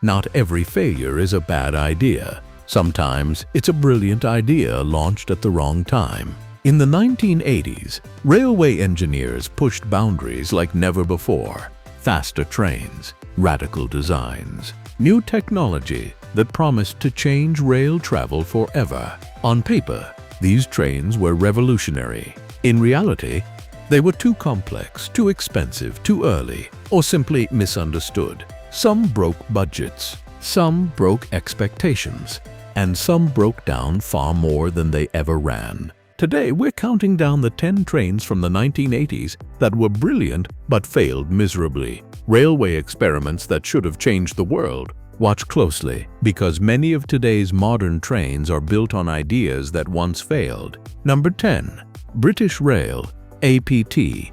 Not every failure is a bad idea. Sometimes it's a brilliant idea launched at the wrong time. In the 1980s, railway engineers pushed boundaries like never before. Faster trains, radical designs, new technology that promised to change rail travel forever. On paper, these trains were revolutionary. In reality, they were too complex, too expensive, too early, or simply misunderstood. Some broke budgets, some broke expectations, and some broke down far more than they ever ran. Today, we're counting down the 10 trains from the 1980s that were brilliant but failed miserably. Railway experiments that should have changed the world. Watch closely, because many of today's modern trains are built on ideas that once failed. Number 10. British Rail APT-P,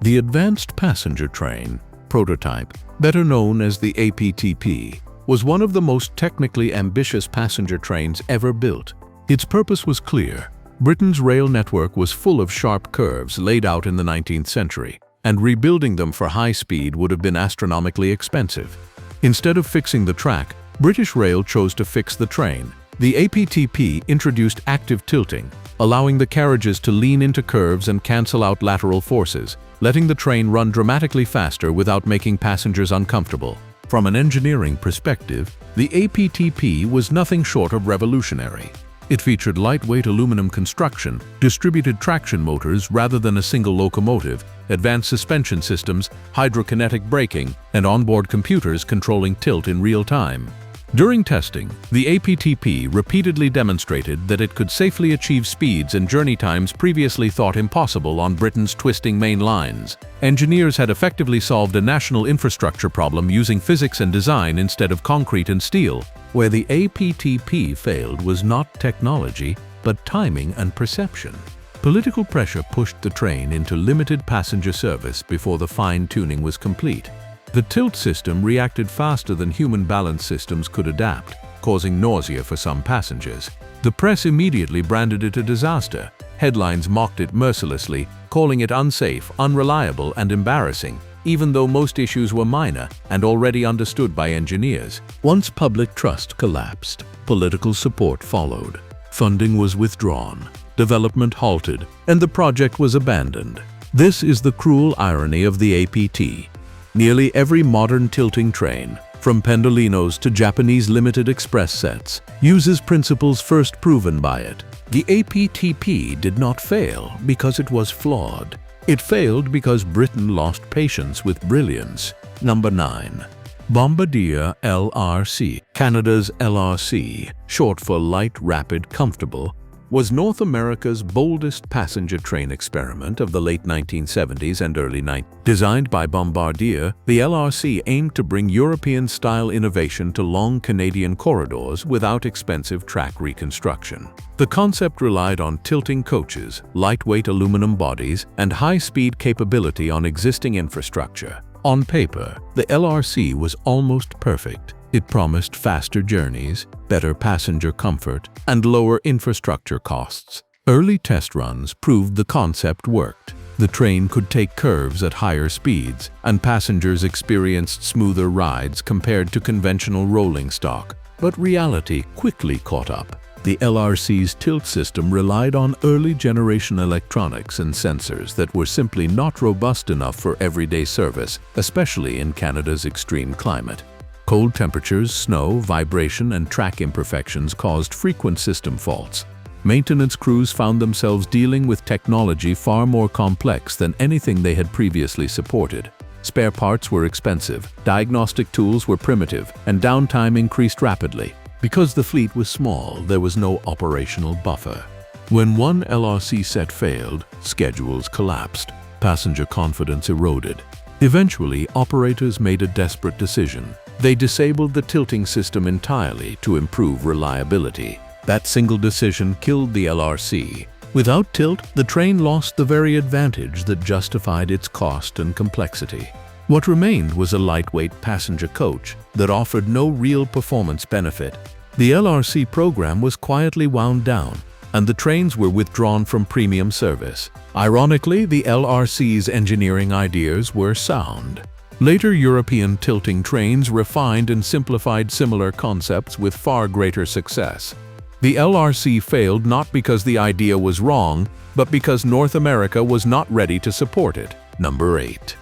the Advanced Passenger Train prototype, better known as the APT-P, was one of the most technically ambitious passenger trains ever built. Its purpose was clear. Britain's rail network was full of sharp curves laid out in the 19th century, and rebuilding them for high speed would have been astronomically expensive. Instead of fixing the track, British Rail chose to fix the train. The APT-P introduced active tilting, allowing the carriages to lean into curves and cancel out lateral forces, letting the train run dramatically faster without making passengers uncomfortable. From an engineering perspective, the APT-P was nothing short of revolutionary. It featured lightweight aluminum construction, distributed traction motors rather than a single locomotive, advanced suspension systems, hydrokinetic braking, and onboard computers controlling tilt in real time. During testing, the APT-P repeatedly demonstrated that it could safely achieve speeds and journey times previously thought impossible on Britain's twisting main lines. Engineers had effectively solved a national infrastructure problem using physics and design instead of concrete and steel. Where the APT-P failed was not technology, but timing and perception. Political pressure pushed the train into limited passenger service before the fine-tuning was complete. The tilt system reacted faster than human balance systems could adapt, causing nausea for some passengers. The press immediately branded it a disaster. Headlines mocked it mercilessly, calling it unsafe, unreliable, and embarrassing, even though most issues were minor and already understood by engineers. Once public trust collapsed, political support followed. Funding was withdrawn, development halted, and the project was abandoned. This is the cruel irony of the APT. Nearly every modern tilting train, from Pendolinos to Japanese limited express sets, uses principles first proven by it. The APT-P did not fail because it was flawed. It failed because Britain lost patience with brilliance. Number 9. Bombardier LRC. Canada's LRC, short for Light, Rapid, Comfortable, was North America's boldest passenger train experiment of the late 1970s and early 90s. Designed by Bombardier, the LRC aimed to bring European-style innovation to long Canadian corridors without expensive track reconstruction. The concept relied on tilting coaches, lightweight aluminum bodies, and high-speed capability on existing infrastructure. On paper, the LRC was almost perfect. It promised faster journeys, better passenger comfort, and lower infrastructure costs. Early test runs proved the concept worked. The train could take curves at higher speeds, and passengers experienced smoother rides compared to conventional rolling stock. But reality quickly caught up. The LRC's tilt system relied on early-generation electronics and sensors that were simply not robust enough for everyday service, especially in Canada's extreme climate. Cold temperatures, snow, vibration, and track imperfections caused frequent system faults. Maintenance crews found themselves dealing with technology far more complex than anything they had previously supported. Spare parts were expensive, diagnostic tools were primitive, and downtime increased rapidly. Because the fleet was small, there was no operational buffer. When one LRC set failed, schedules collapsed, passenger confidence eroded. Eventually, operators made a desperate decision. They disabled the tilting system entirely to improve reliability. That single decision killed the LRC. Without tilt, the train lost the very advantage that justified its cost and complexity. What remained was a lightweight passenger coach that offered no real performance benefit. The LRC program was quietly wound down, and the trains were withdrawn from premium service. Ironically, the LRC's engineering ideas were sound. Later European tilting trains refined and simplified similar concepts with far greater success. The LRC failed not because the idea was wrong, but because North America was not ready to support it. Number 8.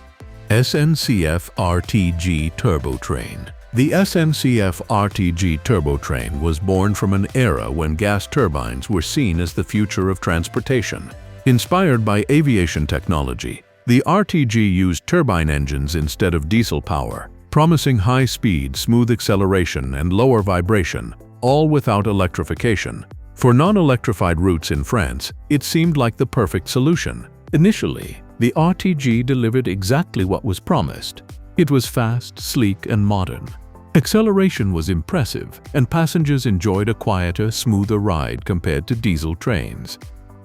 SNCF RTG Turbo Train. The SNCF RTG turbo train was born from an era when gas turbines were seen as the future of transportation. Inspired by aviation technology, the RTG used turbine engines instead of diesel power, promising high speed, smooth acceleration, and lower vibration, all without electrification. For non-electrified routes in France, it seemed like the perfect solution. Initially, the RTG delivered exactly what was promised. It was fast, sleek, and modern. Acceleration was impressive, and passengers enjoyed a quieter, smoother ride compared to diesel trains.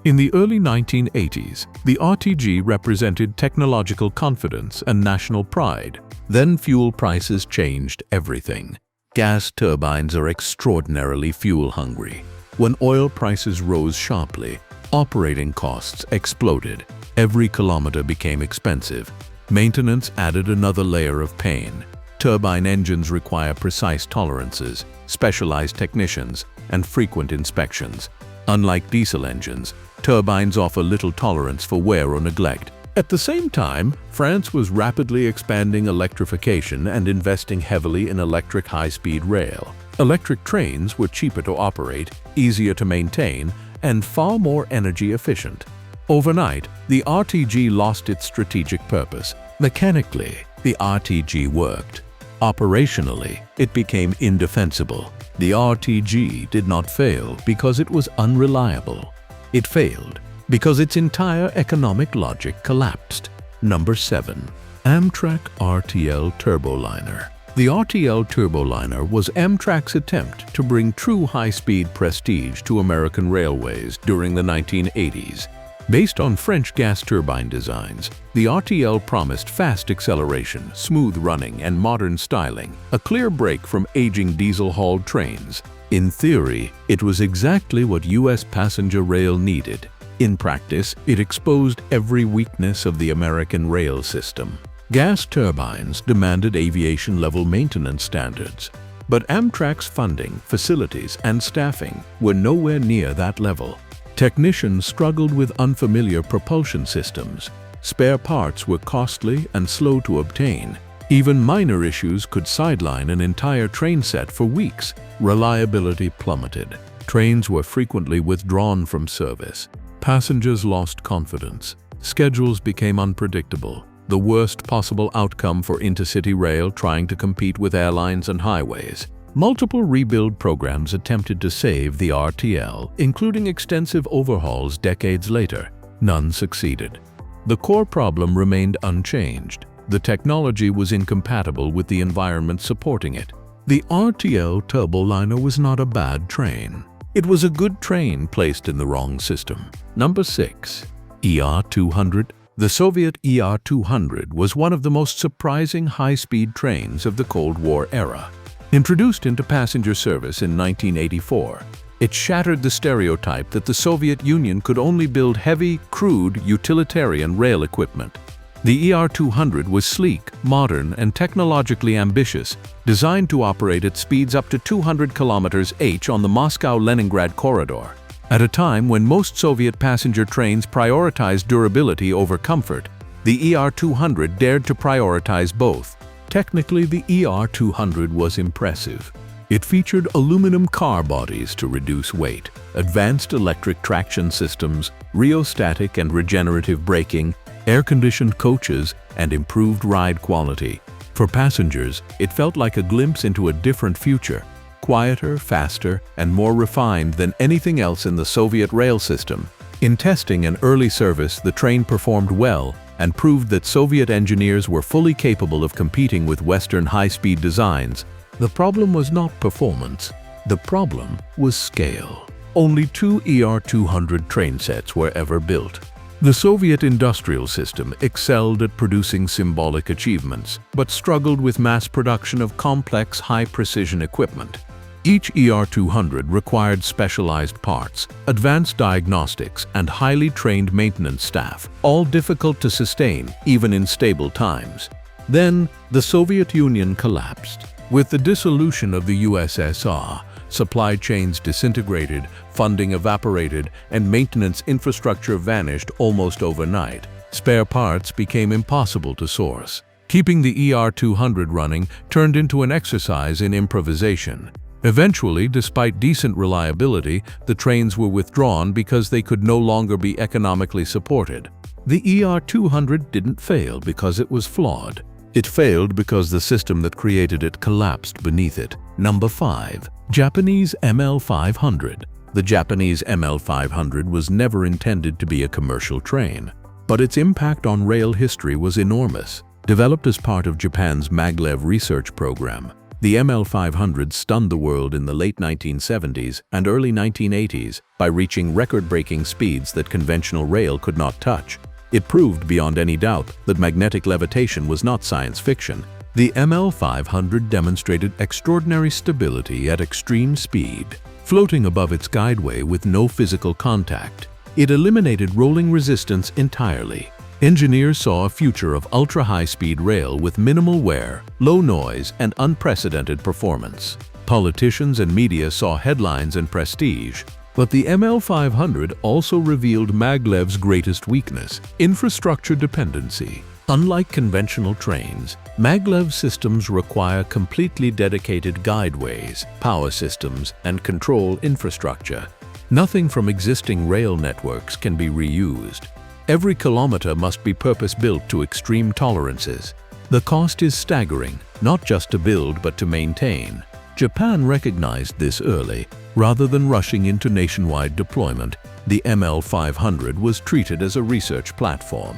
In the early 1980s, the RTG represented technological confidence and national pride. Then fuel prices changed everything. Gas turbines are extraordinarily fuel-hungry. When oil prices rose sharply, operating costs exploded. Every kilometer became expensive. Maintenance added another layer of pain. Turbine engines require precise tolerances, specialized technicians, and frequent inspections. Unlike diesel engines, turbines offer little tolerance for wear or neglect. At the same time, France was rapidly expanding electrification and investing heavily in electric high-speed rail. Electric trains were cheaper to operate, easier to maintain, and far more energy efficient. Overnight, the RTG lost its strategic purpose. Mechanically, the RTG worked. Operationally, it became indefensible. The RTG did not fail because it was unreliable. It failed because its entire economic logic collapsed. Number 7. Amtrak RTL Turboliner. The RTL Turboliner was Amtrak's attempt to bring true high-speed prestige to American railways during the 1980s. Based on French gas turbine designs, the RTL promised fast acceleration, smooth running, and modern styling, a clear break from aging diesel-hauled trains. In theory, it was exactly what U.S. passenger rail needed. In practice, it exposed every weakness of the American rail system. Gas turbines demanded aviation-level maintenance standards, but Amtrak's funding, facilities, and staffing were nowhere near that level. Technicians struggled with unfamiliar propulsion systems. Spare parts were costly and slow to obtain. Even minor issues could sideline an entire train set for weeks. Reliability plummeted. Trains were frequently withdrawn from service. Passengers lost confidence. Schedules became unpredictable, the worst possible outcome for intercity rail trying to compete with airlines and highways. Multiple rebuild programs attempted to save the RTL, including extensive overhauls decades later. None succeeded. The core problem remained unchanged. The technology was incompatible with the environment supporting it. The RTL Turboliner was not a bad train. It was a good train placed in the wrong system. Number 6. ER200. The Soviet ER200 was one of the most surprising high-speed trains of the Cold War era. Introduced into passenger service in 1984, it shattered the stereotype that the Soviet Union could only build heavy, crude, utilitarian rail equipment. The ER200 was sleek, modern, and technologically ambitious, designed to operate at speeds up to 200 km/h on the Moscow-Leningrad corridor. At a time when most Soviet passenger trains prioritized durability over comfort, the ER200 dared to prioritize both. Technically, the ER200 was impressive. It featured aluminum car bodies to reduce weight, advanced electric traction systems, rheostatic and regenerative braking, air-conditioned coaches, and improved ride quality. For passengers, it felt like a glimpse into a different future, quieter, faster, and more refined than anything else in the Soviet rail system. In testing and early service, the train performed well and proved that Soviet engineers were fully capable of competing with Western high-speed designs. The problem was not performance. The problem was scale. Only 2 ER200 train sets were ever built. The Soviet industrial system excelled at producing symbolic achievements, but struggled with mass production of complex, high-precision equipment. Each ER200 required specialized parts, advanced diagnostics, and highly trained maintenance staff, all difficult to sustain even in stable times. Then, the Soviet Union collapsed. With the dissolution of the USSR, supply chains disintegrated, funding evaporated, and maintenance infrastructure vanished almost overnight. Spare parts became impossible to source. Keeping the ER200 running turned into an exercise in improvisation. Eventually, despite decent reliability, the trains were withdrawn because they could no longer be economically supported. The ER200 didn't fail because it was flawed. It failed because the system that created it collapsed beneath it. Number 5. Japanese ML500. The Japanese ML500 was never intended to be a commercial train, but its impact on rail history was enormous. Developed as part of Japan's maglev research program, the ML500 stunned the world in the late 1970s and early 1980s by reaching record-breaking speeds that conventional rail could not touch. It proved beyond any doubt that magnetic levitation was not science fiction. The ML500 demonstrated extraordinary stability at extreme speed, floating above its guideway with no physical contact. It eliminated rolling resistance entirely. Engineers saw a future of ultra-high-speed rail with minimal wear, low noise, and unprecedented performance. Politicians and media saw headlines and prestige. But the ML500 also revealed maglev's greatest weakness: infrastructure dependency. Unlike conventional trains, maglev systems require completely dedicated guideways, power systems, and control infrastructure. Nothing from existing rail networks can be reused. Every kilometer must be purpose-built to extreme tolerances. The cost is staggering, not just to build but to maintain. Japan recognized this early. Rather than rushing into nationwide deployment, the ML500 was treated as a research platform.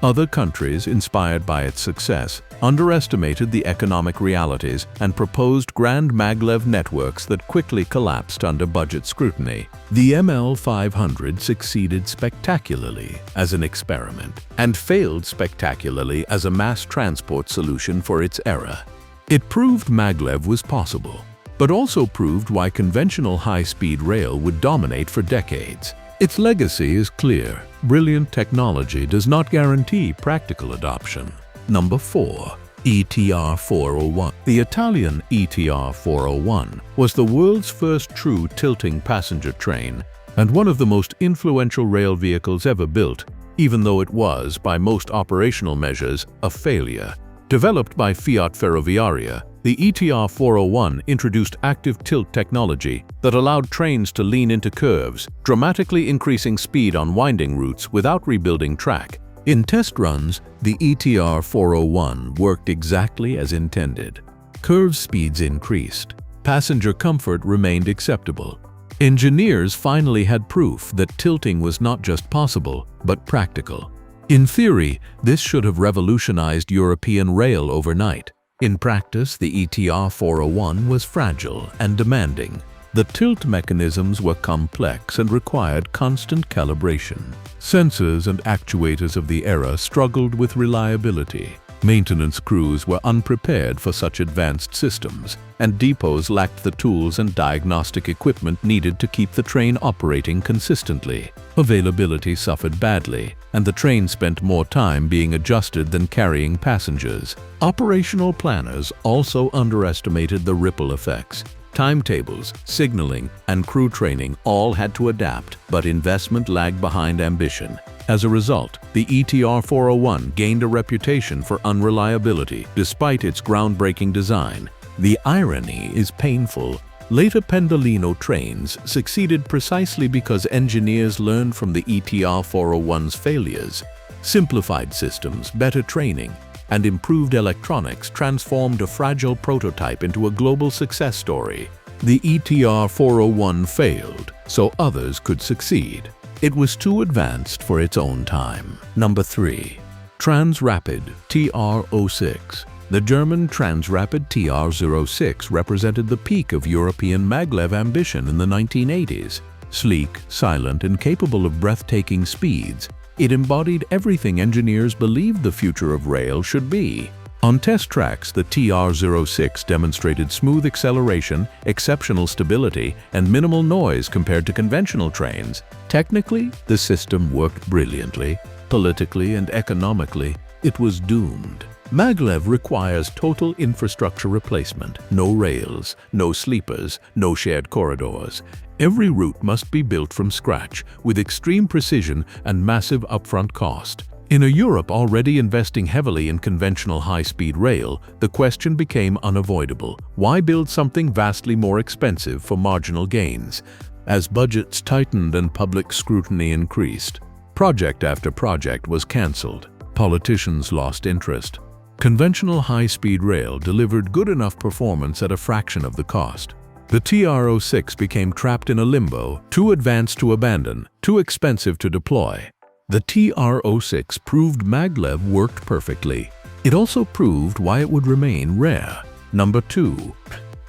Other countries, inspired by its success, underestimated the economic realities and proposed grand maglev networks that quickly collapsed under budget scrutiny. The ML500 succeeded spectacularly as an experiment and failed spectacularly as a mass transport solution for its era. It proved maglev was possible, but also proved why conventional high-speed rail would dominate for decades. Its legacy is clear. Brilliant technology does not guarantee practical adoption. Number 4. ETR 401. The Italian ETR 401 was the world's first true tilting passenger train and one of the most influential rail vehicles ever built, even though it was, by most operational measures, a failure. Developed by Fiat Ferroviaria, the ETR 401 introduced active tilt technology that allowed trains to lean into curves, dramatically increasing speed on winding routes without rebuilding track. In test runs, the ETR 401 worked exactly as intended. Curve speeds increased. Passenger comfort remained acceptable. Engineers finally had proof that tilting was not just possible, but practical. In theory, this should have revolutionized European rail overnight. In practice, the ETR 401 was fragile and demanding. The tilt mechanisms were complex and required constant calibration. Sensors and actuators of the era struggled with reliability. Maintenance crews were unprepared for such advanced systems, and depots lacked the tools and diagnostic equipment needed to keep the train operating consistently. Availability suffered badly, and the train spent more time being adjusted than carrying passengers. Operational planners also underestimated the ripple effects. Timetables, signaling, and crew training all had to adapt, but investment lagged behind ambition. As a result, the ETR 401 gained a reputation for unreliability despite its groundbreaking design. The irony is painful. Later Pendolino trains succeeded precisely because engineers learned from the ETR 401's failures. Simplified systems, better training, and improved electronics transformed a fragile prototype into a global success story. The ETR 401 failed, so others could succeed. It was too advanced for its own time. Number 3. Transrapid TR06. The German Transrapid TR06 represented the peak of European maglev ambition in the 1980s. Sleek, silent, and capable of breathtaking speeds, it embodied everything engineers believed the future of rail should be. On test tracks, the TR06 demonstrated smooth acceleration, exceptional stability, and minimal noise compared to conventional trains. Technically, the system worked brilliantly. Politically and economically, it was doomed. Maglev requires total infrastructure replacement. No rails, no sleepers, no shared corridors. Every route must be built from scratch, with extreme precision and massive upfront cost. In a Europe already investing heavily in conventional high-speed rail, the question became unavoidable. Why build something vastly more expensive for marginal gains? As budgets tightened and public scrutiny increased, project after project was cancelled. Politicians lost interest. Conventional high-speed rail delivered good enough performance at a fraction of the cost. The TR06 became trapped in a limbo, too advanced to abandon, too expensive to deploy. The TR06 proved maglev worked perfectly. It also proved why it would remain rare. Number 2.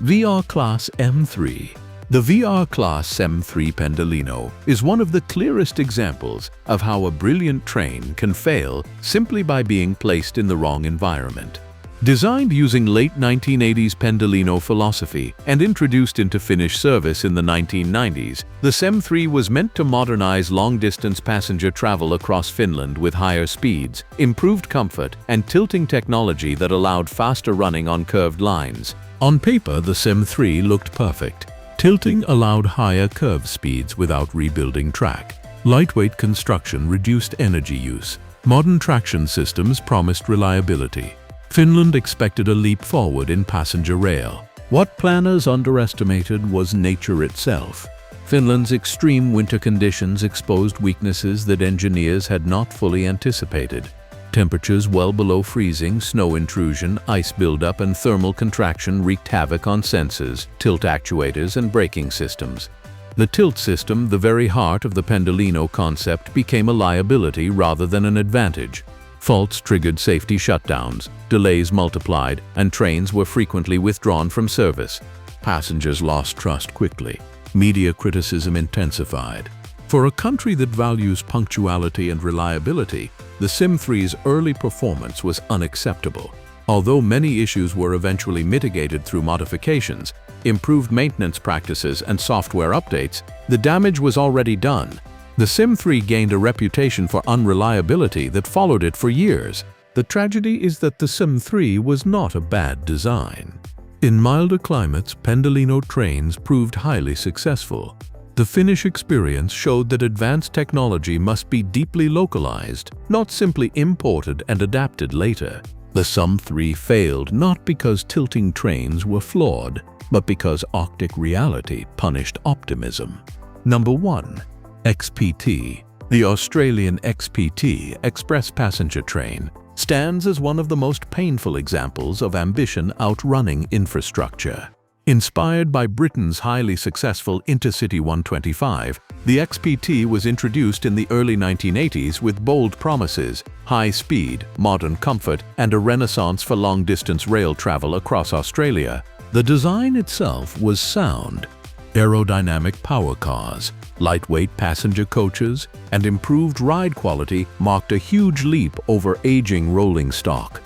VR Class M3. The VR Class Sm3 Pendolino is one of the clearest examples of how a brilliant train can fail simply by being placed in the wrong environment. Designed using late 1980s Pendolino philosophy and introduced into Finnish service in the 1990s, the Sm3 was meant to modernize long-distance passenger travel across Finland with higher speeds, improved comfort, and tilting technology that allowed faster running on curved lines. On paper, the Sm3 looked perfect. Tilting allowed higher curve speeds without rebuilding track. Lightweight construction reduced energy use. Modern traction systems promised reliability. Finland expected a leap forward in passenger rail. What planners underestimated was nature itself. Finland's extreme winter conditions exposed weaknesses that engineers had not fully anticipated. Temperatures well below freezing, snow intrusion, ice buildup, and thermal contraction wreaked havoc on sensors, tilt actuators, and braking systems. The tilt system, the very heart of the Pendolino concept, became a liability rather than an advantage. Faults triggered safety shutdowns, delays multiplied, and trains were frequently withdrawn from service. Passengers lost trust quickly. Media criticism intensified. For a country that values punctuality and reliability, the Sm3's early performance was unacceptable. Although many issues were eventually mitigated through modifications, improved maintenance practices, and software updates, the damage was already done. The Sm3 gained a reputation for unreliability that followed it for years. The tragedy is that the Sm3 was not a bad design. In milder climates, Pendolino trains proved highly successful. The Finnish experience showed that advanced technology must be deeply localized, not simply imported and adapted later. The Sm3 failed not because tilting trains were flawed, but because Arctic reality punished optimism. Number 1. XPT. The Australian XPT, Express Passenger Train, stands as one of the most painful examples of ambition outrunning infrastructure. Inspired by Britain's highly successful Intercity 125, the XPT was introduced in the early 1980s with bold promises, high speed, modern comfort, and a renaissance for long-distance rail travel across Australia. The design itself was sound. Aerodynamic power cars, lightweight passenger coaches, and improved ride quality marked a huge leap over aging rolling stock.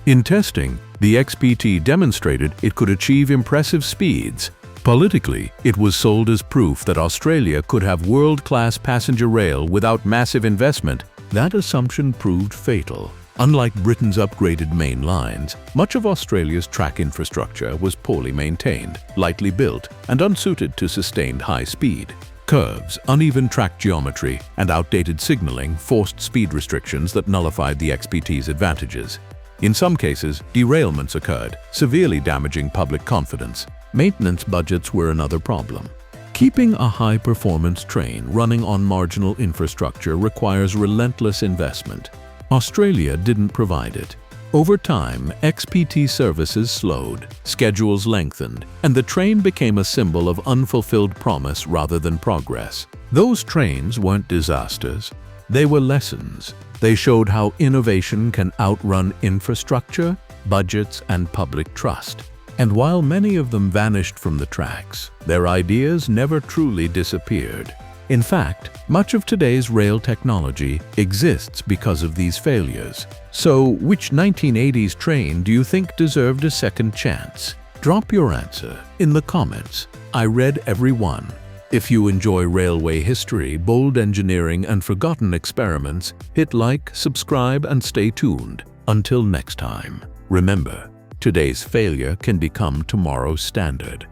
In testing, the XPT demonstrated it could achieve impressive speeds. Politically, it was sold as proof that Australia could have world-class passenger rail without massive investment. That assumption proved fatal. Unlike Britain's upgraded main lines, much of Australia's track infrastructure was poorly maintained, lightly built, and unsuited to sustained high speed. Curves, uneven track geometry, and outdated signaling forced speed restrictions that nullified the XPT's advantages. In some cases, derailments occurred, severely damaging public confidence. Maintenance budgets were another problem. Keeping a high-performance train running on marginal infrastructure requires relentless investment. Australia didn't provide it. Over time, XPT services slowed, schedules lengthened, and the train became a symbol of unfulfilled promise rather than progress. Those trains weren't disasters. They were lessons. They showed how innovation can outrun infrastructure, budgets, and public trust. And while many of them vanished from the tracks, their ideas never truly disappeared. In fact, much of today's rail technology exists because of these failures. So, which 1980s train do you think deserved a second chance? Drop your answer in the comments. I read every one. If you enjoy railway history, bold engineering, and forgotten experiments, hit like, subscribe, and stay tuned. Until next time, remember, today's failure can become tomorrow's standard.